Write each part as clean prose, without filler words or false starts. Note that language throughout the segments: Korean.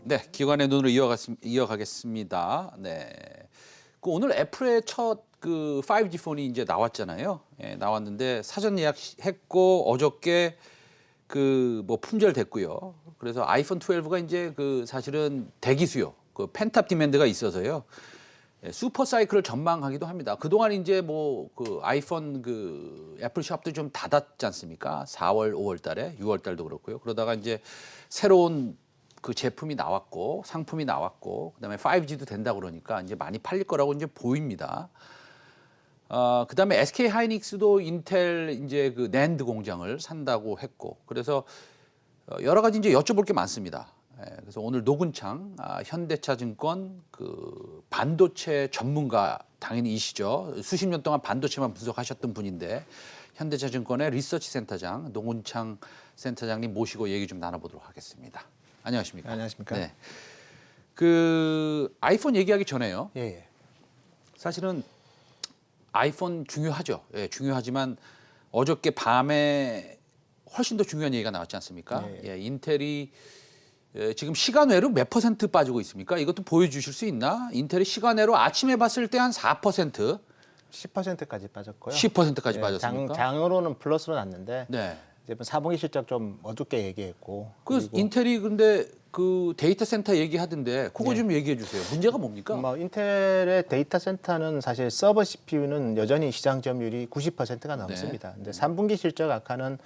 네, 기관의 눈으로 이어가겠습니다. 네, 오늘 애플의 첫 5G 폰이 이제 나왔잖아요. 예, 나왔는데 사전 예약했고 어저께 뭐 품절됐고요. 그래서 아이폰 12가 이제 사실은 대기 수요, 펜탑 디맨드가 있어서요. 예, 슈퍼 사이클을 전망하기도 합니다. 그동안 이제 아이폰 애플 샵도 좀 닫았지 않습니까? 4월, 5월 달에, 6월 달도 그렇고요. 그러다가 이제 새로운 제품이 나왔고 상품이 나왔고 그다음에 5G도 된다 그러니까 이제 많이 팔릴 거라고 이제 보입니다. 그다음에 SK 하이닉스도 인텔 이제 낸드 공장을 산다고 했고 그래서 여러 가지 이제 여쭤볼 게 많습니다. 예, 그래서 오늘 노근창 현대차증권 반도체 전문가 당연히 이시죠. 수십 년 동안 반도체만 분석하셨던 분인데 현대차증권의 리서치 센터장 노근창 센터장님 모시고 얘기 좀 나눠보도록 하겠습니다. 안녕하십니까? 안녕하십니까? 네. 아이폰 얘기하기 전에요. 예. 사실은 아이폰 중요하죠. 예, 중요하지만 어저께 밤에 훨씬 더 중요한 얘기가 나왔지 않습니까? 예. 예, 인텔이 지금 시간외로 몇 퍼센트 빠지고 있습니까? 이것도 보여주실 수 있나? 인텔이 시간외로 아침에 봤을 때 한 4%, 10%까지 빠졌고요. 10%까지 빠졌습니까? 장으로는 플러스로 났는데 네. 이제 4분기 실적 좀 어둡게 얘기했고. 그리고 인텔이 근데 데이터 센터 얘기하던데 그거 좀 얘기해 주세요. 문제가 뭡니까? 인텔의 데이터 센터는 사실 서버 CPU는 여전히 시장 점유율이 90%가 넘습니다. 네. 근데 3분기 실적 악화는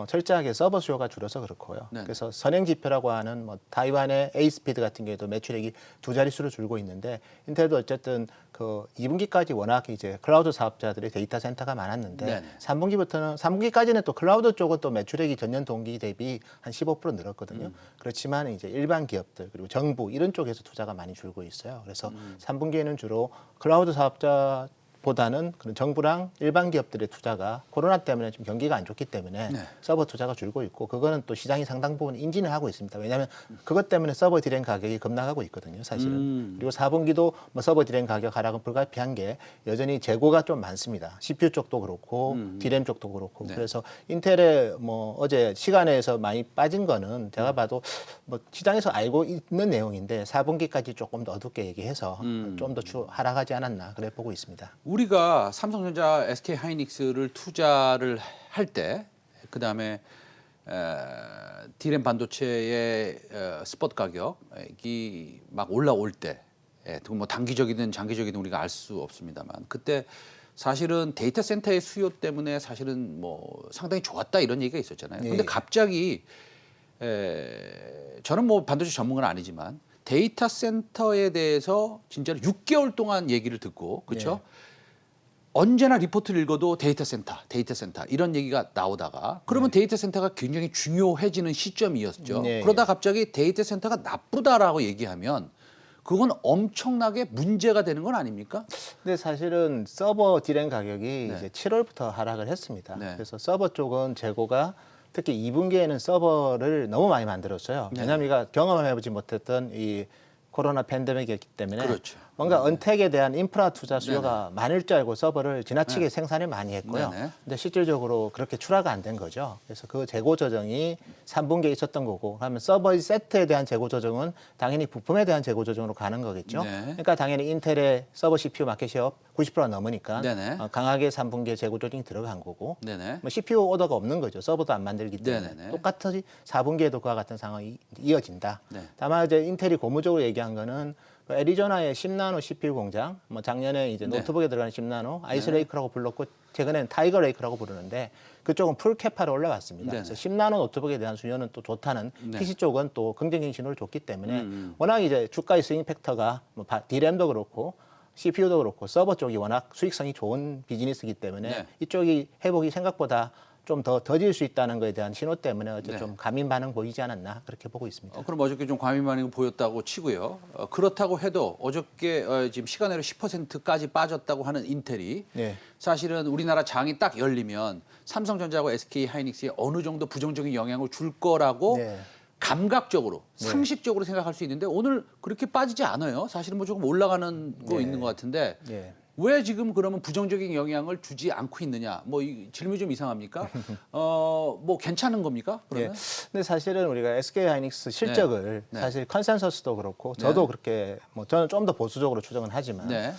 철저하게 서버 수요가 줄어서 그렇고요. 네. 그래서 선행 지표라고 하는 타이완의 A스피드 같은 경우에도 매출액이 두 자릿수로 줄고 있는데 인텔도 어쨌든 2분기까지 워낙 이제 클라우드 사업자들의 데이터 센터가 많았는데 네네. 3분기까지는 또 클라우드 쪽은 또 매출액이 전년 동기 대비 한 15% 늘었거든요. 그렇지만 이제 일반 기업들 그리고 정부 이런 쪽에서 투자가 많이 줄고 있어요. 그래서 3분기에는 주로 클라우드 사업자 보다는 그런 정부랑 일반 기업들의 투자가 코로나 때문에 좀 경기가 안 좋기 때문에 네. 서버 투자가 줄고 있고 그거는 또 시장이 상당 부분 인지는 하고 있습니다. 왜냐하면 그것 때문에 서버 디램 가격이 급락하고 있거든요, 사실은. 그리고 4분기도 서버 디램 가격 하락은 불가피한 게 여전히 재고가 좀 많습니다. CPU 쪽도 그렇고 디램 쪽도 그렇고. 네. 그래서 인텔의 어제 시간에서 많이 빠진 거는 제가 봐도 시장에서 알고 있는 내용인데 4분기까지 조금 더 어둡게 얘기해서 좀 더 하락하지 않았나 그래 보고 있습니다. 우리가 삼성전자, SK 하이닉스를 투자를 할 때, 그 다음에 디램 반도체의 스폿 가격이 막 올라올 때, 뭐 단기적이든 장기적이든 우리가 알 수 없습니다만, 그때 사실은 데이터 센터의 수요 때문에 사실은 상당히 좋았다 이런 얘기가 있었잖아요. 근데 갑자기 저는 반도체 전문가는 아니지만 데이터 센터에 대해서 진짜로 6개월 동안 얘기를 듣고, 그렇죠? 언제나 리포트를 읽어도 데이터 센터 이런 얘기가 나오다가 그러면 데이터 센터가 굉장히 중요해지는 시점이었죠. 그러다 갑자기 데이터 센터가 나쁘다라고 얘기하면 그건 엄청나게 문제가 되는 건 아닙니까? 근데 사실은 서버 디램 가격이 네. 이제 7월부터 하락을 했습니다. 네. 그래서 서버 쪽은 재고가 특히 2분기에는 서버를 너무 많이 만들었어요. 네. 왜냐하면 우리가 경험해보지 못했던 이 코로나 팬데믹이었기 때문에 그렇죠. 뭔가 언택에 대한 인프라 투자 수요가 많을 줄 알고 서버를 지나치게 생산을 많이 했고요. 네네. 근데 실질적으로 그렇게 출하가 안 된 거죠. 그래서 그 재고 조정이 3분기에 있었던 거고, 그러면 서버 세트에 대한 재고 조정은 당연히 부품에 대한 재고 조정으로 가는 거겠죠. 네. 그러니까 당연히 인텔의 서버 CPU 마켓시어 90%가 넘으니까 네네. 강하게 3분기에 재고 조정이 들어간 거고, 네네. CPU 오더가 없는 거죠. 서버도 안 만들기 때문에. 네네네. 똑같이 4분기에도 그와 같은 상황이 이어진다. 네. 다만 이제 인텔이 고무적으로 얘기한 거는 애리조나의 10나노 CPU 공장, 작년에 이제 노트북에 들어가는 10나노 아이스레이크라고 불렀고 최근에는 타이거 레이크라고 부르는데 그쪽은 풀 캐파로 올라왔습니다. 네네. 그래서 10나노 노트북에 대한 수요는 또 좋다는 네. PC 쪽은 또 긍정적인 신호를 줬기 때문에 워낙 이제 주가의 스윙 팩터가 D램도 그렇고 CPU도 그렇고 서버 쪽이 워낙 수익성이 좋은 비즈니스이기 때문에 네. 이쪽이 회복이 생각보다 좀 더 더딜 수 있다는 것에 대한 신호 때문에 어제 네. 좀 감인 반응 보이지 않았나 그렇게 보고 있습니다. 그럼 어저께 좀 과민 반응이 보였다고 치고요. 그렇다고 해도 어저께 지금 시간외로 10%까지 빠졌다고 하는 인텔이 네. 사실은 우리나라 장이 딱 열리면 삼성전자하고 SK 하이닉스에 어느 정도 부정적인 영향을 줄 거라고 네. 감각적으로, 상식적으로 생각할 수 있는데 오늘 그렇게 빠지지 않아요. 사실은 조금 올라가는 거 있는 것 같은데 네. 왜 지금 그러면 부정적인 영향을 주지 않고 있느냐? 뭐 이 질문이 좀 이상합니까? 뭐 괜찮은 겁니까? 그러면? 예. 근데 사실은 우리가 SK 하이닉스 실적을 네. 사실 컨센서스도 그렇고 저도 그렇게 뭐 저는 좀 더 보수적으로 추정은 하지만 네.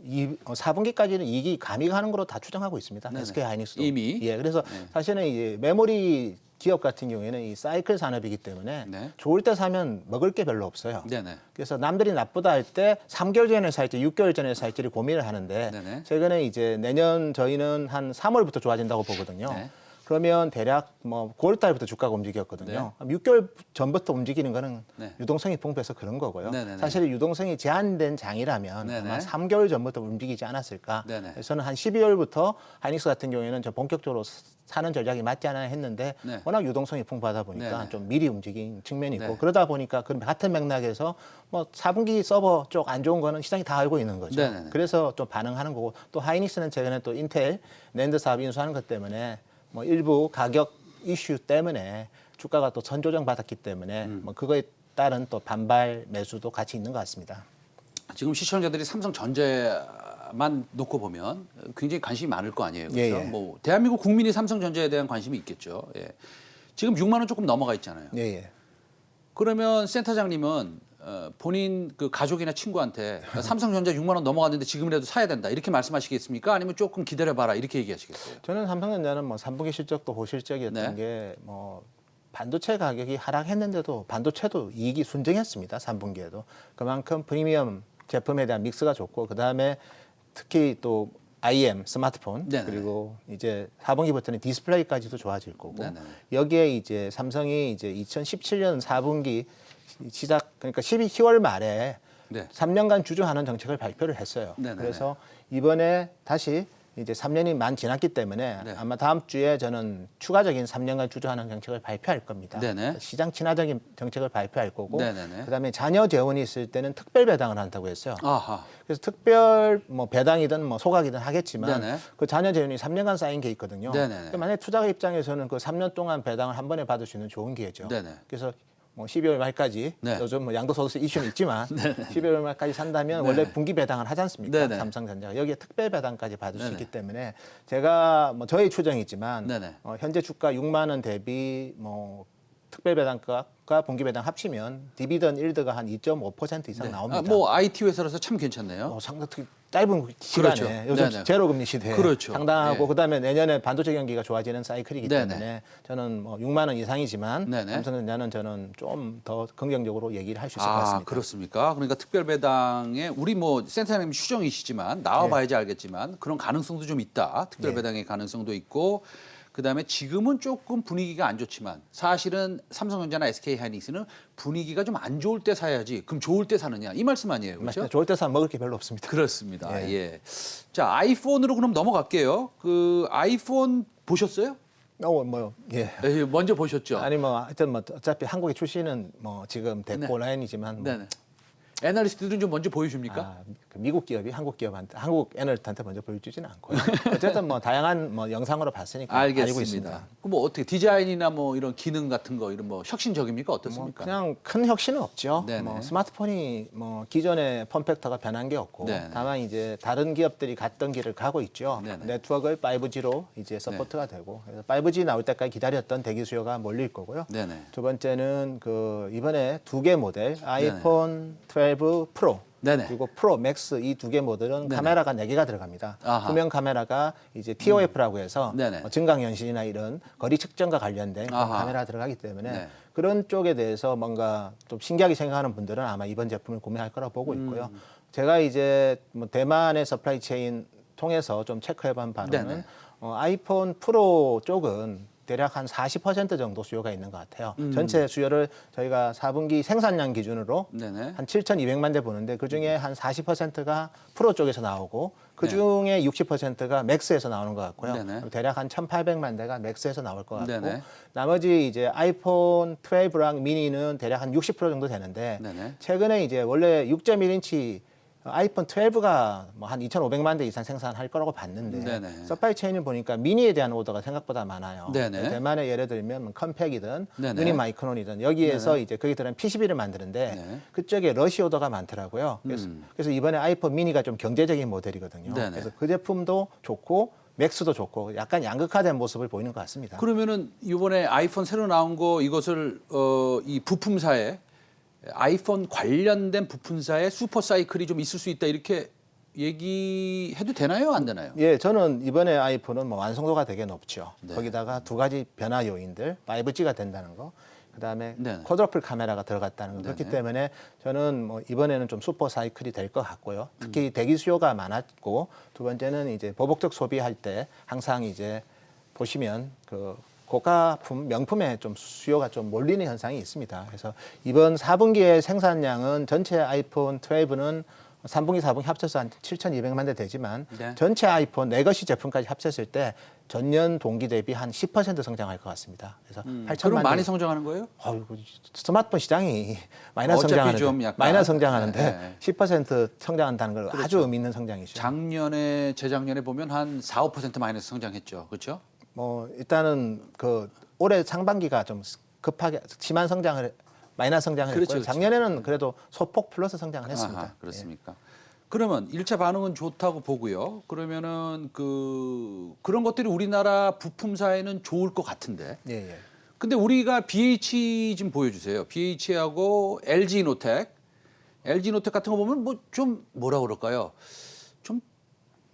4분기까지는 이익이 감익하는 거로 다 추정하고 있습니다. 네네. SK 하이닉스도 이미? 예. 그래서 사실은 이제 메모리 기업 같은 경우에는 이 사이클 산업이기 때문에 네. 좋을 때 사면 먹을 게 별로 없어요. 네네. 그래서 남들이 나쁘다 할 때 3개월 전에 살지 6개월 전에 살지를 고민을 하는데 네네. 최근에 이제 내년 저희는 한 3월부터 좋아진다고 보거든요. 네. 그러면 대략 뭐 9월 달부터 주가가 움직였거든요. 6개월 전부터 움직이는 거는 네. 유동성이 풍부해서 그런 거고요. 네네네. 사실 유동성이 제한된 장이라면 네네. 아마 3개월 전부터 움직이지 않았을까. 네네. 그래서 저는 한 12월부터 하이닉스 같은 경우에는 저 본격적으로 사는 전략이 맞지 않아 했는데 네. 워낙 유동성이 풍부하다 보니까 네네. 좀 미리 움직인 측면이 있고 네. 그러다 보니까 그 같은 맥락에서 뭐 4분기 서버 쪽 안 좋은 거는 시장이 다 알고 있는 거죠. 네네네. 그래서 좀 반응하는 거고 또 하이닉스는 최근에 또 인텔 낸드 사업 인수하는 것 때문에 뭐 일부 가격 이슈 때문에 주가가 또 선조정 받았기 때문에 뭐 그거에 따른 또 반발 매수도 같이 있는 것 같습니다. 지금 시청자들이 삼성전자만 놓고 보면 굉장히 관심이 많을 거 아니에요. 그렇죠? 예, 예. 뭐 대한민국 국민이 삼성전자에 대한 관심이 있겠죠. 예. 지금 6만 원 조금 넘어가 있잖아요. 예, 예. 그러면 센터장님은 본인 그 가족이나 친구한테 삼성전자 6만 원 넘어갔는데 지금이라도 사야 된다 이렇게 말씀하시겠습니까? 아니면 조금 기다려봐라 이렇게 얘기하시겠어요? 저는 삼성전자는 뭐 3분기 실적도 네. 호실적이었던 게 뭐 반도체 가격이 하락했는데도 반도체도 이익이 순증했습니다. 3분기에도. 그만큼 프리미엄 제품에 대한 믹스가 좋고 그다음에 특히 또 IM 스마트폰 네네. 그리고 이제 4분기부터는 디스플레이까지도 좋아질 거고 네네. 여기에 이제 삼성이 이제 2017년 4분기 시작 그러니까 10월 말에 네. 3년간 주주하는 정책을 발표를 했어요. 네네네. 그래서 이번에 다시 이제 3년이 만 지났기 때문에 네. 아마 다음 주에 저는 추가적인 3년간 주주하는 정책을 발표할 겁니다. 네네. 시장 친화적인 정책을 발표할 거고 네네네. 그다음에 자녀 재원이 있을 때는 특별 배당을 한다고 했어요. 아하. 그래서 특별 뭐 배당이든 뭐 소각이든 하겠지만 네네. 그 자녀 재원이 3년간 쌓인 게 있거든요. 네네네. 만약 투자자 입장에서는 그 3년 동안 배당을 한 번에 받을 수 있는 좋은 기회죠. 네네. 그래서 뭐 12월 말까지 네. 요즘 뭐 양도소득세 이슈는 있지만 12월 말까지 산다면 원래 분기 배당을 하지 않습니까? 네네. 삼성전자가 여기에 특별 배당까지 받을 수 네네. 있기 때문에 제가 뭐 저의 추정이지만 네네. 현재 주가 6만 원 대비 뭐 특별 배당과 분기 배당 합치면 디비던 일드가 한 2.5% 이상 나옵니다. 아, 뭐 IT 회사라서 참 괜찮네요. 상당히 짧은 시간에 그렇죠. 요즘 네네. 제로 금리 시대에 그렇죠. 상당하고 예. 그다음에 내년에 반도체 경기가 좋아지는 사이클이기 네네. 때문에 저는 뭐 6만 원 이상이지만 네네. 삼성전자는 저는 좀 더 긍정적으로 얘기를 할 수 있을 것 아, 같습니다. 그렇습니까? 그러니까 특별 배당에 우리 뭐 센터장님 추정이시지만 나와봐야지 알겠지만 그런 가능성도 좀 있다. 특별 네. 배당의 가능성도 있고 그다음에 지금은 조금 분위기가 안 좋지만 사실은 삼성전자나 SK 하이닉스는 분위기가 좀 안 좋을 때 사야지. 그럼 좋을 때 사느냐 이 말씀 아니에요, 그렇죠? 좋을 때 사면 먹을 게 별로 없습니다. 그렇습니다. 예. 예. 자, 아이폰으로 그럼 넘어갈게요. 그 아이폰 보셨어요? 예. 예, 먼저 보셨죠? 아니 뭐 하여튼 뭐 어차피 한국의 출시는 뭐 지금 됐고 라인이지만 뭐 네네. 애널리스트들은 좀 먼저 보여줍니까? 그 미국 기업이 한국 기업한테 한국 애널리스트한테 먼저 보여주지는 않고요. 어쨌든 뭐 다양한 뭐 영상으로 봤으니까 알고 있습니다. 알겠습니다. 그럼 뭐 어떻게 디자인이나 뭐 이런 기능 같은 거 이런 뭐 혁신적입니까? 뭐 어떻습니까? 그냥 큰 혁신은 없죠. 네네. 뭐 스마트폰이 뭐 기존의 폼팩터가 변한 게 없고 네네. 다만 이제 다른 기업들이 갔던 길을 가고 있죠. 네네. 네트워크를 5G로 이제 서포트가 되고 그래서 5G 나올 때까지 기다렸던 대기 수요가 몰릴 거고요. 네네. 두 번째는 그 이번에 두 개 모델 아이폰 12 프로 네네. 그리고 프로 맥스 이 두 개 모델은 네네. 카메라가 4개가 들어갑니다. 아하. 후면 카메라가 이제 TOF라고 해서 네네. 증강현실이나 이런 거리 측정과 관련된 그런 아하. 카메라가 들어가기 때문에 네. 그런 쪽에 대해서 뭔가 좀 신기하게 생각하는 분들은 아마 이번 제품을 구매할 거라고 보고 있고요. 제가 이제 뭐 대만의 서플라이 체인 통해서 좀 체크해본 바로는 네네. 아이폰 프로 쪽은 대략 한 40% 정도 수요가 있는 것 같아요. 전체 수요를 저희가 4분기 생산량 기준으로 네네. 한 7,200만 대 보는데 그중에 한 40%가 프로 쪽에서 나오고 그중에 60%가 맥스에서 나오는 것 같고요. 네네. 대략 한 1,800만 대가 맥스에서 나올 것 같고 네네. 나머지 이제 아이폰 12랑 미니는 대략 한 60% 정도 되는데 네네. 최근에 이제 원래 6.1인치 아이폰 12가 뭐 한 2,500만 대 이상 생산할 거라고 봤는데 네네. 서플라이 체인을 보니까 미니에 대한 오더가 생각보다 많아요. 네네. 대만에 예를 들면 컴팩이든 네네. 유니마이크론이든 여기에서 이제 거기 들어간 PCB를 만드는데 네. 그쪽에 러시 오더가 많더라고요. 그래서 이번에 아이폰 미니가 좀 경제적인 모델이거든요. 네네. 그래서 그 제품도 좋고 맥스도 좋고 약간 양극화된 모습을 보이는 것 같습니다. 그러면은 이번에 아이폰 새로 나온 거 이것을 이 부품사에 아이폰 관련된 부품사에 슈퍼 사이클이 좀 있을 수 있다 이렇게 얘기해도 되나요? 안 되나요? 예, 저는 이번에 아이폰은 뭐 완성도가 되게 높죠. 네. 거기다가 두 가지 변화 요인들, 5G가 된다는 거, 그다음에 네네. 쿼드러플 카메라가 들어갔다는 거. 그렇기 네네. 때문에 저는 뭐 이번에는 좀 슈퍼 사이클이 될 것 같고요. 특히 대기 수요가 많았고 두 번째는 이제 보복적 소비할 때 항상 이제 보시면 그 고가품 명품에 좀 수요가 좀 몰리는 현상이 있습니다. 그래서 이번 4분기의 생산량은 전체 아이폰 12는 3분기, 4분기 합쳐서 한 7,200만 대 되지만 네. 전체 아이폰 네 것이 제품까지 합쳤을 때 전년 동기 대비 한 10% 성장할 것 같습니다. 그래서 8천만 그럼 대. 많이 성장하는 거예요? 어이구, 스마트폰 시장이 마이너스 어차피 성장하는데, 좀 약간, 마이너스 성장하는데 네, 네. 10% 성장한다는 걸 그렇죠. 아주 의미 있는 성장이죠. 작년에 재작년에 보면 한 4, 5% 마이너스 성장했죠. 그렇죠? 뭐 일단은 그 올해 상반기가 좀 급하게 심한 성장을 마이너스 성장을 그렇죠, 했고요. 그렇죠. 작년에는 그래도 소폭 플러스 성장을 했습니다. 아하, 그렇습니까? 그러면 1차 반응은 좋다고 보고요. 그러면은 그런 것들이 우리나라 부품사에는 좋을 것 같은데. 예, 예. 근데 우리가 BH 좀 보여주세요. BH하고 LG노텍 같은 거 보면 뭐 좀 뭐라 그럴까요? 좀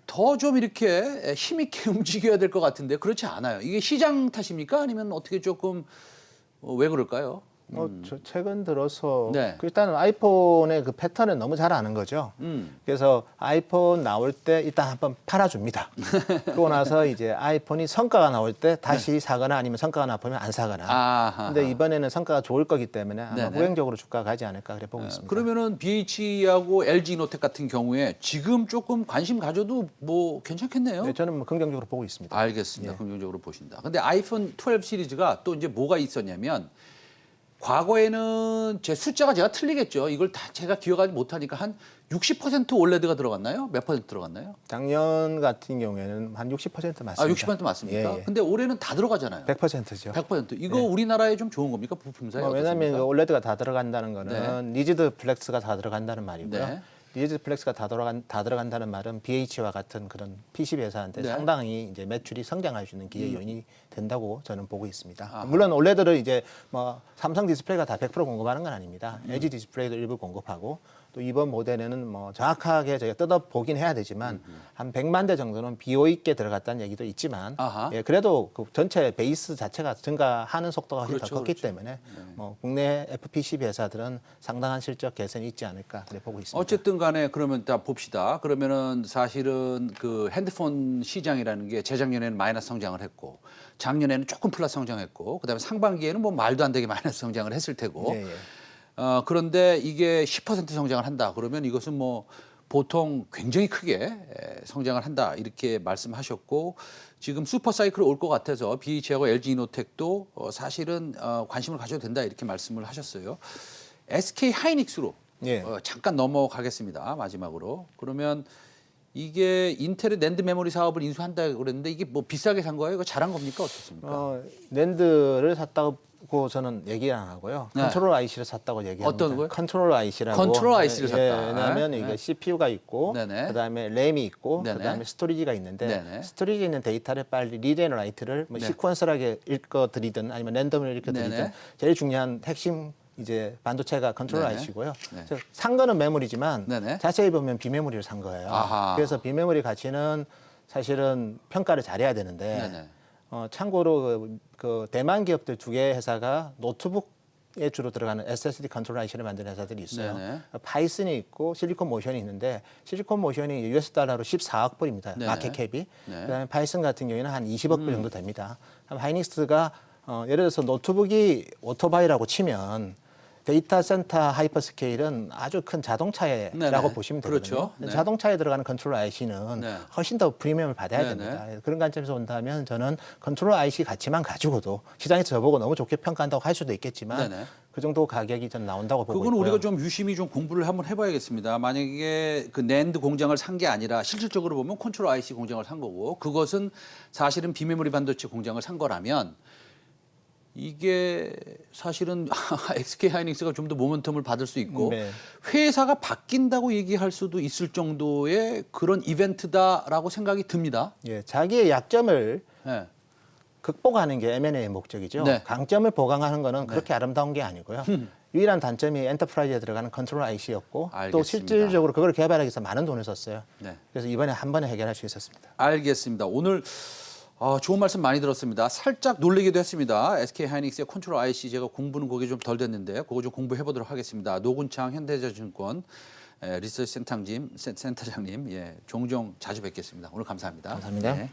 더 좀 이렇게 힘있게 움직여야 될 것 같은데 그렇지 않아요. 이게 시장 탓입니까? 아니면 어떻게 조금 왜 그럴까요? 저 최근 들어서 네. 그 일단은 아이폰의 그 패턴을 너무 잘 아는 거죠. 그래서 아이폰 나올 때 일단 한번 팔아줍니다. 그러고 나서 이제 아이폰이 성과가 나올 때 다시 사거나 아니면 성과가 나쁘면 안 사거나. 아하. 근데 이번에는 성과가 좋을 거기 때문에 아마 네네. 후행적으로 주가가 가지 않을까 그래 보고 있습니다. 그러면은 BH하고 LG노텍 같은 경우에 지금 조금 관심 가져도 뭐 괜찮겠네요. 네, 저는 뭐 긍정적으로 보고 있습니다. 알겠습니다. 긍정적으로 보신다. 근데 아이폰 12 시리즈가 또 이제 뭐가 있었냐면 과거에는 제 숫자가 제가 틀리겠죠. 이걸 다 제가 기억하지 못하니까 한 60% 올레드가 들어갔나요? 몇 퍼센트 들어갔나요? 작년 같은 경우에는 한 60% 맞습니다. 아, 60% 맞습니까? 예, 예. 근데 올해는 다 들어가잖아요. 100%죠. 100%. 이거 우리나라에 좀 좋은 겁니까? 부품사에 왜냐하면 어떻습니까? 그 올레드가 다 들어간다는 거는 리지드 플렉스가 다 들어간다는 말이고요. 네. 리지드 플렉스가 다 들어간다는 말은 BH와 같은 그런 PC 회사한테 네. 상당히 이제 매출이 성장할 수 있는 기회 요인이 된다고 저는 보고 있습니다. 아하. 물론 올레드를 이제 뭐 삼성 디스플레이가 다 100% 공급하는 건 아닙니다. LG 디스플레이도 일부 공급하고 또 이번 모델에는 뭐 정확하게 저희가 뜯어보긴 해야 되지만 한 100만 대 정도는 비호 있게 들어갔다는 얘기도 있지만 아하. 예, 그래도 그 전체 베이스 자체가 증가하는 속도가 훨씬 그렇죠, 더 컸기 그렇죠. 때문에 뭐 국내 FPC 회사들은 상당한 실적 개선이 있지 않을까 그래 보고 있습니다. 어쨌든 간에 그러면 다 봅시다. 그러면은 사실은 그 핸드폰 시장이라는 게 재작년에는 마이너스 성장을 했고 작년에는 조금 플러스 성장했고 그다음에 상반기에는 뭐 말도 안 되게 마이너스 성장을 했을 테고 예, 예. 그런데 이게 10% 성장을 한다. 그러면 이것은 뭐 보통 굉장히 크게 성장을 한다. 이렇게 말씀하셨고 지금 슈퍼 사이클이 올 것 같아서 BH하고 LG이노텍도 사실은 관심을 가져도 된다. 이렇게 말씀을 하셨어요. SK 하이닉스로 예. 잠깐 넘어가겠습니다. 마지막으로. 그러면 이게 인텔의 낸드 메모리 사업을 인수한다 그랬는데 이게 뭐 비싸게 산 거예요? 이거 잘한 겁니까? 어떻습니까? 낸드를 샀다고 저는 얘기 안 하고요. 네. 컨트롤 IC를 샀다고 얘기합니다. 어떤 거요? 컨트롤 IC라고. 컨트롤 IC를 샀다. 왜냐하면 네. 이게 CPU가 있고, 네네. 그다음에 램이 있고, 네네. 그다음에 스토리지가 있는데 네네. 스토리지에 있는 데이터를 빨리 리드 앤 라이트를 뭐 네. 시퀀설하게 읽어드리든 아니면 랜덤을 읽어드리든 네네. 제일 중요한 핵심 이제 반도체가 컨트롤 네네. IC고요. 네. 산 거는 메모리지만 네네. 자세히 보면 비메모리를 산 거예요. 아하. 그래서 비메모리 가치는 사실은 평가를 잘해야 되는데 네네. 참고로 그 대만 기업들 두 개 회사가 노트북에 주로 들어가는 SSD 컨트롤 IC를 만드는 회사들이 있어요. 네네. 파이슨이 있고 실리콘 모션이 있는데 실리콘 모션이 US 달러로 14억 불입니다. 네네. 마켓 캡이. 네. 그다음에 파이슨 같은 경우에는 한 20억 불 정도 됩니다. 그럼 하이닉스가 예를 들어서 노트북이 오토바이라고 치면 데이터 센터 하이퍼스케일은 아주 큰 자동차라고 네네. 보시면 되거든요. 그렇죠. 네. 자동차에 들어가는 컨트롤 IC는 네. 훨씬 더 프리미엄을 받아야 네네. 됩니다. 그런 관점에서 본다면 저는 컨트롤 IC 가치만 가지고도 시장에서 저보고 너무 좋게 평가한다고 할 수도 있겠지만 네네. 그 정도 가격이 전 나온다고 보고 그건 있고요. 우리가 좀 유심히 좀 공부를 한번 해봐야겠습니다. 만약에 그 낸드 공장을 산 게 아니라 실질적으로 보면 컨트롤 IC 공장을 산 거고 그것은 사실은 비메모리 반도체 공장을 산 거라면 이게 사실은 SK 하이닉스가 좀 더 모멘텀을 받을 수 있고 네. 회사가 바뀐다고 얘기할 수도 있을 정도의 그런 이벤트다라고 생각이 듭니다. 예, 자기의 약점을 네. 극복하는 게 M&A의 목적이죠. 네. 강점을 보강하는 거는 그렇게 아름다운 게 아니고요. 유일한 단점이 엔터프라이즈에 들어가는 컨트롤 IC였고 또 알겠습니다. 실질적으로 그걸 개발하기 위해서 많은 돈을 썼어요. 네. 그래서 이번에 한 번에 해결할 수 있었습니다. 알겠습니다. 오늘 좋은 말씀 많이 들었습니다. 살짝 놀라기도 했습니다. SK 하이닉스의 컨트롤 IC 제가 공부는 거기 좀 덜 됐는데 그거 좀 공부해 보도록 하겠습니다. 노군창 현대자증권 리서치 센터장님, 예, 종종 자주 뵙겠습니다. 오늘 감사합니다. 감사합니다. 네.